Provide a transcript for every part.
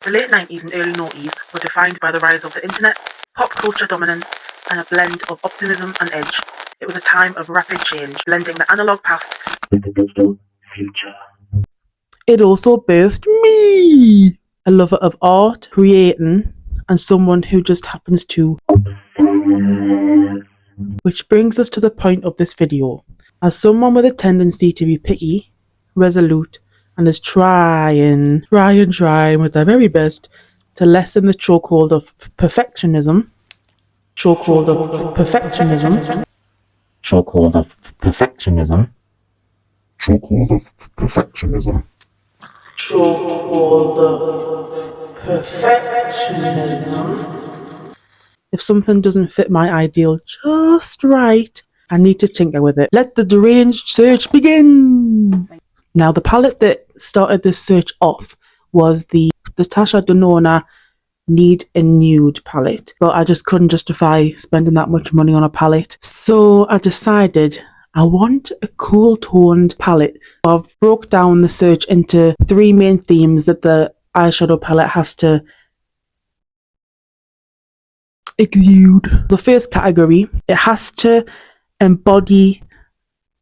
The late 90s and early noughties were defined by the rise of the internet, pop culture dominance, and a blend of optimism and edge. It was a time of rapid change, blending the analogue past with the digital future. It also birthed me, a lover of art, creating, and someone who just happens to obsess. Which brings us to the point of this video. As someone with a tendency to be picky, resolute, and is trying with their very best to lessen the chokehold of perfectionism. Chokehold of perfectionism. Chokehold of perfectionism. Chokehold of perfectionism. Chokehold of perfectionism. If something doesn't fit my ideal just right, I need to tinker with it. Let the deranged search begin! Now, the palette that started this search off was the Tasha Denona Need a Nude palette, but I just couldn't justify spending that much money on a palette. So I decided I want a cool toned palette. I've broke down the search into 3 main themes that the eyeshadow palette has to exude. The first category, it has to embody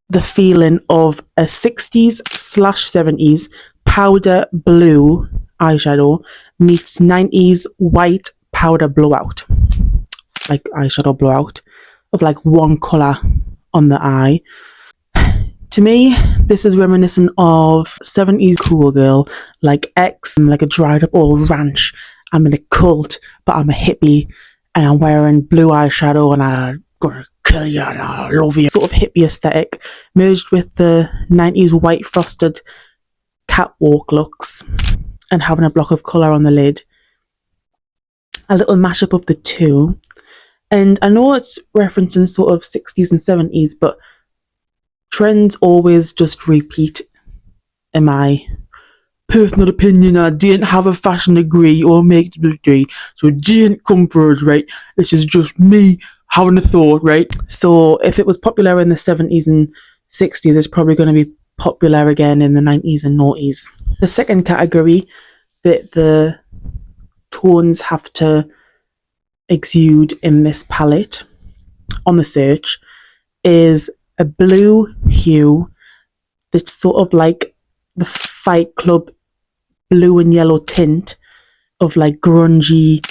the feeling of a 60s/70s powder blue eyeshadow meets 90s white powder blowout. Like eyeshadow blowout of like one colour on the eye. To me, this is reminiscent of 70s cool girl, like X, like a dried up old ranch. I'm in a cult, but I'm a hippie, and I'm wearing blue eyeshadow, and I'm gonna kill you, and I love you. Sort of hippie aesthetic, merged with the 90s white frosted catwalk looks, and having a block of colour on the lid. A little mashup of the two. And I know it's referencing sort of 60s and 70s, but trends always just repeat, in my personal opinion. I didn't have a fashion degree or makeup degree, so it didn't come first, right? This is just me having a thought, right? So if it was popular in the 70s and 60s, it's probably going to be popular again in the 90s and noughties. The second category that the tones have to exude in this palette on the search is a blue hue that's sort of like the Fight Club blue and yellow tint of like grungy,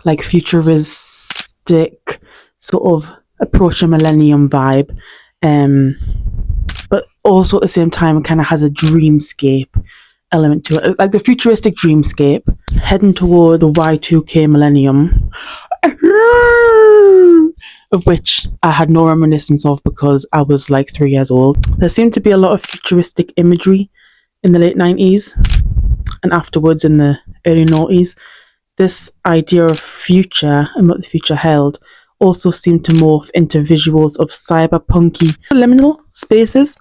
like futuristic, sort of approach a millennium vibe, but also at the same time it kind of has a dreamscape element to it, like the futuristic dreamscape heading toward the Y2K millennium, of which I had no reminiscence of because I was like 3 years old. There seemed to be a lot of futuristic imagery in the late 90s and afterwards in the early noughties. This idea of future and what the future held also seemed to morph into visuals of cyberpunky liminal spaces,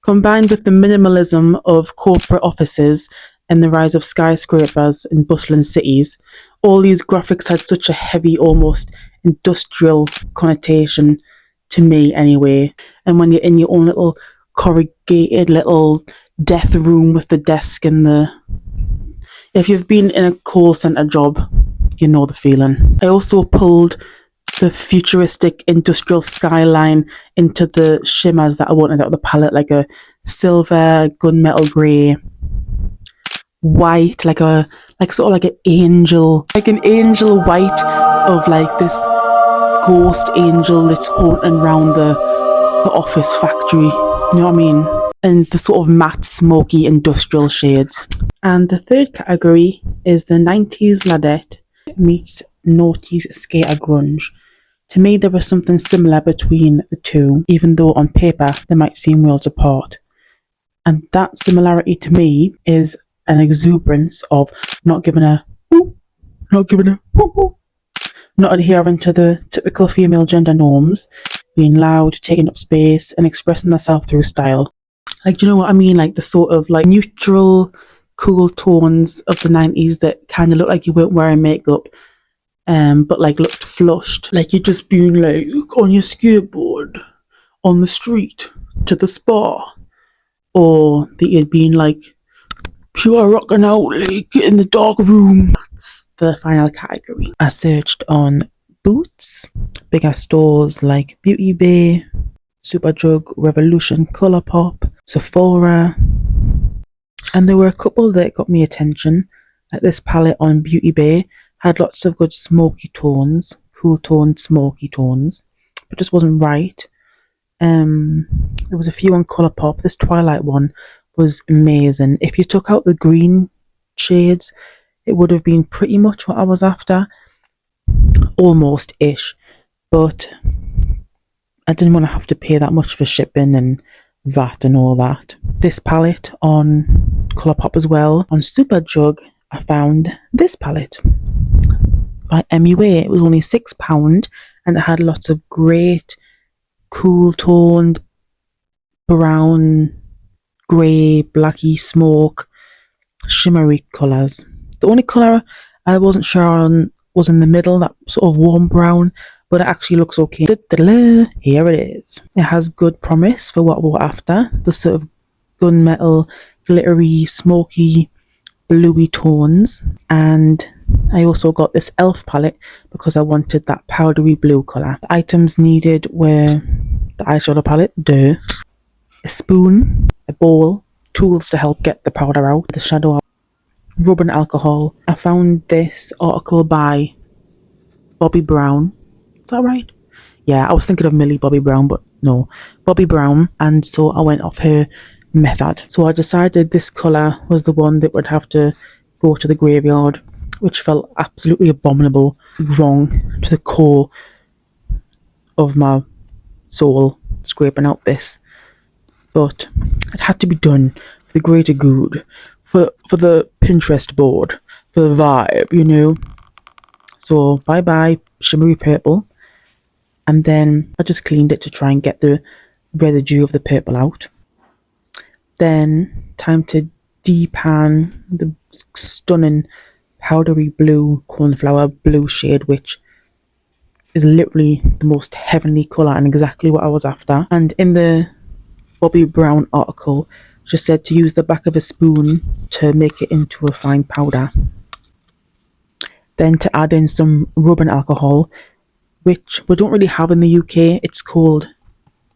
combined with the minimalism of corporate offices and the rise of skyscrapers in bustling cities. All these graphics had such a heavy, almost industrial connotation to me anyway. And when you're in your own little corrugated little death room with the desk and the... If you've been in a call centre job, you know the feeling. I also pulled the futuristic industrial skyline into the shimmers that I wanted out of the palette, like a silver, gunmetal grey, white, like sort of like an angel white of like this ghost angel that's haunting around the office factory, you know what I mean? And the sort of matte, smoky industrial shades. And the third category is the 90s ladette meets noughties skater grunge. To me, there was something similar between the two, even though on paper they might seem worlds apart. And that similarity to me is an exuberance of not giving a whoop, not adhering to the typical female gender norms, being loud, taking up space, and expressing herself through style. Like, do you know what I mean? Like the sort of like neutral, cool tones of the 90s that kind of look like you weren't wearing makeup, but like looked flushed, like you're just being like on your skateboard on the street to the spa, or that you'd been like Pure rocking out like in the dark room. That's the final category. I searched on Boots, bigger stores like Beauty Bay, Superdrug, Revolution, Colourpop, Sephora, and there were a couple that got me attention. Like this palette on Beauty Bay had lots of good smoky tones, cool toned smoky tones, but just wasn't right. There was a few on Colourpop. This Twilight one was amazing. If you took out the green shades, it would have been pretty much what I was after, almost-ish, but I didn't want to have to pay that much for shipping and VAT and all that. This palette on Colourpop as well. On Superdrug, I found this palette by MUA. It was only £6 and it had lots of great cool toned brown, grey, blacky, smoke, shimmery colours. The only colour I wasn't sure on was in the middle, that sort of warm brown, but it actually looks okay. Here it is. It has good promise for what we're after. The sort of gunmetal, glittery, smoky, bluey tones. And I also got this e.l.f. palette because I wanted that powdery blue colour. The items needed were the eyeshadow palette, a spoon, a bowl, tools to help get the powder out, the shadow out, rubbing alcohol. I found this article by Bobbi Brown. Is that right? Yeah, I was thinking of Millie Bobby Brown, but no, Bobbi Brown. And so I went off her method. So I decided this colour was the one that would have to go to the graveyard, which felt absolutely abominable, wrong to the core of my soul, scraping out this. But it had to be done for the greater good, for the Pinterest board, for the vibe, you know. So bye bye shimmery purple, and then I just cleaned it to try and get the residue of the purple out. Then time to depan the stunning powdery blue cornflower blue shade, which is literally the most heavenly colour and exactly what I was after. And in the Bobbi Brown article, she said to use the back of a spoon to make it into a fine powder. Then to add in some rubbing alcohol, which we don't really have in the UK. It's called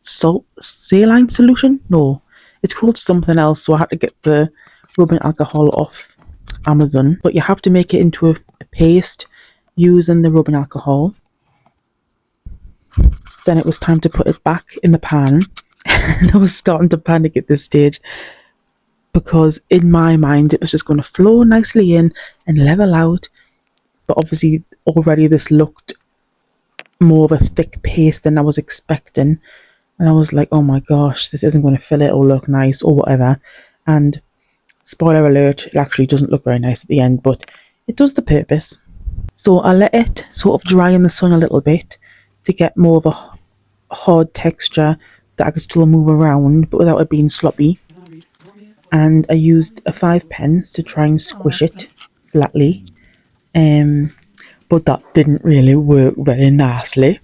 saline solution? No, it's called something else, so I had to get the rubbing alcohol off Amazon. But you have to make it into a paste using the rubbing alcohol. Then it was time to put it back in the pan. And I was starting to panic at this stage because in my mind it was just going to flow nicely in and level out. But obviously already this looked more of a thick paste than I was expecting. And I was like, oh my gosh, this isn't going to fill it or look nice or whatever. And spoiler alert, it actually doesn't look very nice at the end, but it does the purpose. So I let it sort of dry in the sun a little bit to get more of a hard texture that I could still move around but without it being sloppy. And I used a 5 pence to try and squish it flatly, but that didn't really work very nicely.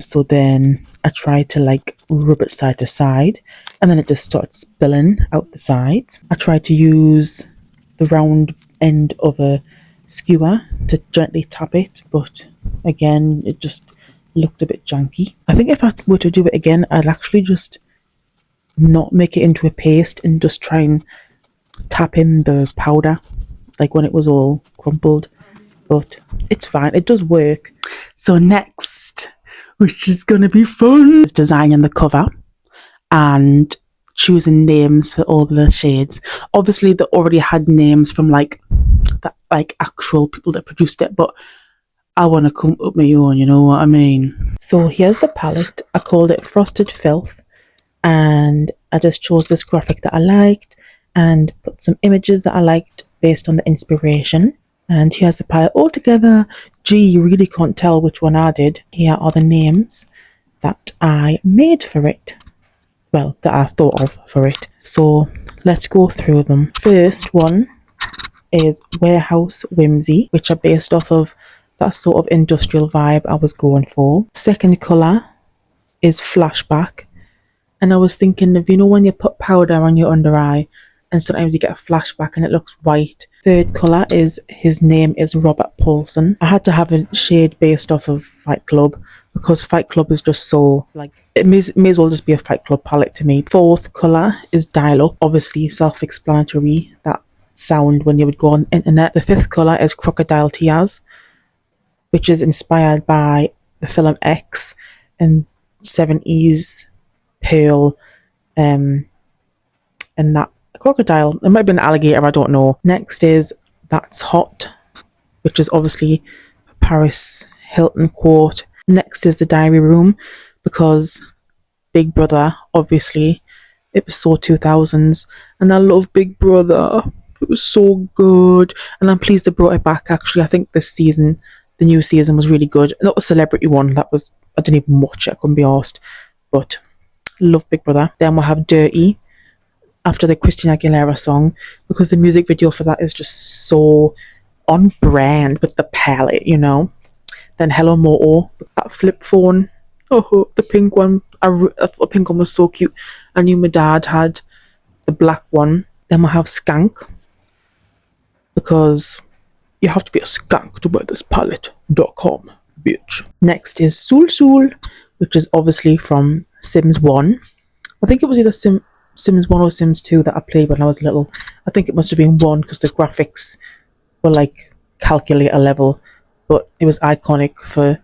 So then I tried to like rub it side to side, and then it just started spilling out the sides. I tried to use the round end of a skewer to gently tap it, but again it just looked a bit janky. I think if I were to do it again, I'd actually just not make it into a paste and just try and tap in the powder like when it was all crumpled, but it's fine, it does work. So next, which is gonna be fun, is designing the cover and choosing names for all the shades. Obviously they already had names from like actual people that produced it, but I want to come up with my own, you know what I mean? So here's the palette. I called it Frosted Filth, and I just chose this graphic that I liked and put some images that I liked based on the inspiration. And here's the palette all together. Gee, you really can't tell which one I did. Here are the names that I made for it. Well, that I thought of for it. So let's go through them. First one is Warehouse Whimsy, which are based off of that sort of industrial vibe I was going for. Second colour is Flashback, and I was thinking of, you know, when you put powder on your under eye and sometimes you get a flashback and it looks white. Third colour is, his name is Robert Paulson. I had to have a shade based off of Fight Club because Fight Club is just so, like, it may as well just be a Fight Club palette to me. Fourth colour is Dial Up, obviously self-explanatory, that sound when you would go on the internet. The fifth colour is Crocodile Tears, which is inspired by the film X and 70s Pearl, and that crocodile. It might be an alligator, I don't know. Next is That's Hot, which is obviously a Paris Hilton quote. Next is The Diary Room, because Big Brother, obviously, it was so 2000s, and I love Big Brother. It was so good, and I'm pleased they brought it back. Actually, I think this season, the new season, was really good. Not the celebrity one, that was, I didn't even watch it, I couldn't be arsed, but love Big Brother. Then we'll have Dirty, after the Christina Aguilera song, because the music video for that is just so on brand with the palette, you know. Then Hello Moto, that flip phone, oh, the pink one. I thought the pink one was so cute. I knew my dad had the black one. Then we'll have Skank, because you have to be a skank to buy this palette.com, bitch. Next is Sul Sul, which is obviously from Sims 1. I think it was either Sims 1 or Sims 2 that I played when I was little. I think it must have been 1 because the graphics were like calculator level, but it was iconic for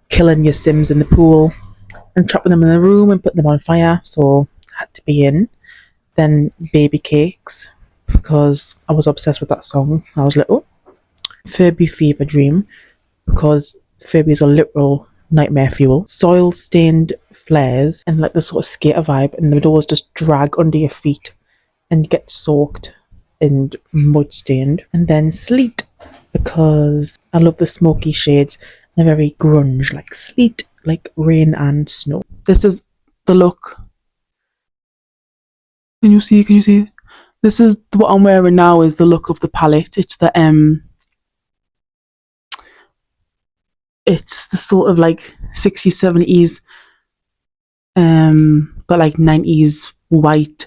killing your Sims in the pool and trapping them in the room and putting them on fire, so had to be in. Then Baby Cakes, because I was obsessed with that song when I was little. Furby Fever Dream, because Furbies are literal nightmare fuel. Soil Stained Flares, and like the sort of skater vibe, and the doors just drag under your feet and you get soaked and mud stained. And then Sleet, because I love the smoky shades. They're very grunge, like sleet, like rain and snow. This is the look. Can you see? This is what I'm wearing now, is the look of the palette. It's the it's the sort of like 60s, 70s, but like 90s white,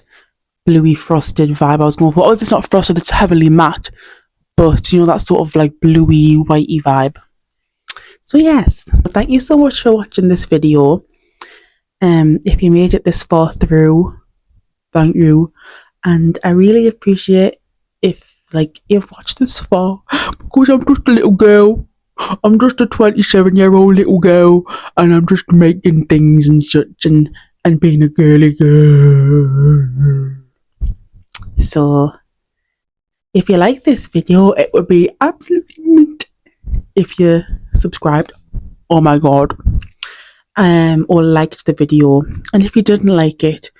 bluey frosted vibe I was going for. Oh, it's not frosted, it's heavily matte, but you know, that sort of like bluey, whitey vibe. So yes, thank you so much for watching this video. If you made it this far through, thank you. And I really appreciate if you've watched this far, because I'm just a little girl. I'm just a 27-year-old little girl, and I'm just making things and such, and being a girly girl. So if you like this video, it would be absolutely mint if you subscribed, oh my god, or liked the video. And if you didn't like it,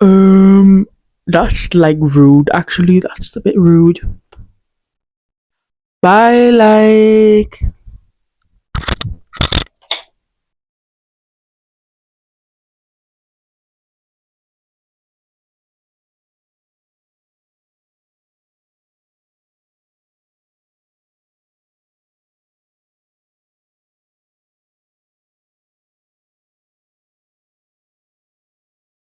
that's like rude. Actually, that's a bit rude. Bye, like.